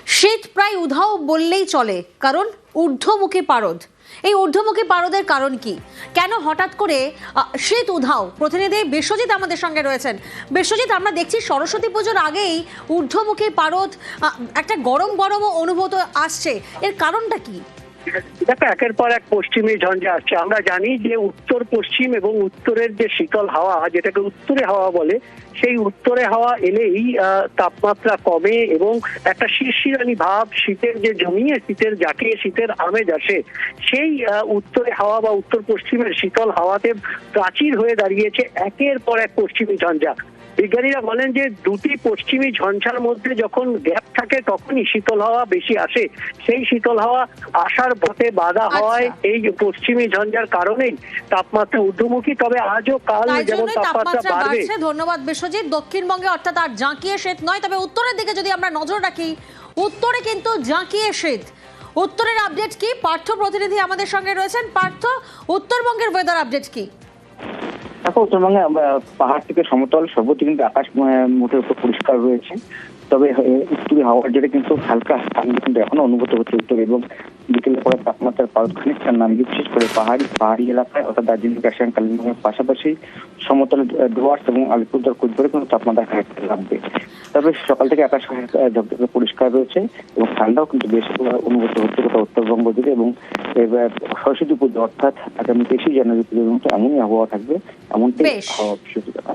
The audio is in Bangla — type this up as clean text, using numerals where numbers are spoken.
শীত প্রায় উধাও বললেই চলে, কারণ ঊর্ধ্বমুখী পারদ। এই ঊর্ধ্বমুখী পারদের কারণ কি? কেন হঠাৎ করে শীত উধাও? প্রতিনিধি বিশ্বজিৎ আমাদের সঙ্গে রয়েছেন। বিশ্বজিৎ, আমরা দেখছি সরস্বতী পুজোর আগেই ঊর্ধ্বমুখী পারদ, একটা গরম গরম অনুভূত আসছে। এর কারণটা কি? দেখো, একের পর এক পশ্চিমী ঝঞ্ঝা আসছে। আমরা জানি যে উত্তর পশ্চিম এবং উত্তরের যে শীতল হাওয়া, যেটাকে উত্তরে হাওয়া বলে, সেই উত্তরে হাওয়া এলেই তাপমাত্রা কমে এবং একটা শিরশিরানি ভাব, শীতের যে জমিয়ে শীতের জাঁকিয়ে শীতের আমেজ আসে, সেই উত্তরে হাওয়া বা উত্তর পশ্চিমের শীতল হাওয়াতে প্রাচীর হয়ে দাঁড়িয়েছে একের পর এক পশ্চিমী ঝঞ্ঝা। বিজ্ঞানীরা বলেন যে দুটি পশ্চিমী ঝঞ্ঝার মধ্যে যখন গ্যাপ থাকে তখনই শীতল হাওয়া বেশি আসে। সেই শীতল হাওয়া আসার পথে বাধা হওয়ায় এই পশ্চিমী ঝঞ্ঝার কারণেই তাপমাত্রা ঊর্ধ্বমুখী। তবে আজও কাল যেমন তাপমাত্রা বাড়বে। ধন্যবাদ বিশ্বজিৎ। দক্ষিণবঙ্গে অর্থাৎ আর জাঁকিয়ে শীত নয়, তবে উত্তরের দিকে যদি আমরা নজর রাখি, উত্তরে কিন্তু জাঁকিয়ে শীত। উত্তরের আপডেট কি? পার্থ প্রতিনিধি আমাদের সঙ্গে রয়েছেন। পার্থ, উত্তরবঙ্গের ওয়েদার আপডেট কি? দেখো, উত্তরবঙ্গে পাহাড় থেকে সমতল সর্বত্র কিন্তু আকাশ মোটের উপর পরিষ্কার রয়েছে। তবে উত্তরে হাওয়ার জেরে কিন্তু হালকা ঠান্ডা কিন্তু এখনো অনুভূত হচ্ছে উত্তরে, এবং বিকেলের পরে তাপমাত্রার পারদ খানিকটা নামবে, বিশেষ করে পাহাড়ি এলাকায় অর্থাৎ দার্জিলিং, কার্শিয়াং, কালিম্পংয়ের পাশাপাশি সমতল ডুয়ার্স এবং আলিপুরদুয়ার কোচবিহারে কিন্তু তাপমাত্রা খানিকটা নামবে। তবে সকাল থেকে আকাশ ঝকঝকে পরিষ্কার রয়েছে এবং ঠান্ডাও কিন্তু বেশ অনুভূত হচ্ছে গোটা উত্তরবঙ্গ জুড়ে। এবং সরস্বতী পুজো অর্থাৎ আগামী 23 জানুয়ারি পর্যন্ত এমনই আবহাওয়া থাকবে, এমনটাই আবহাওয়া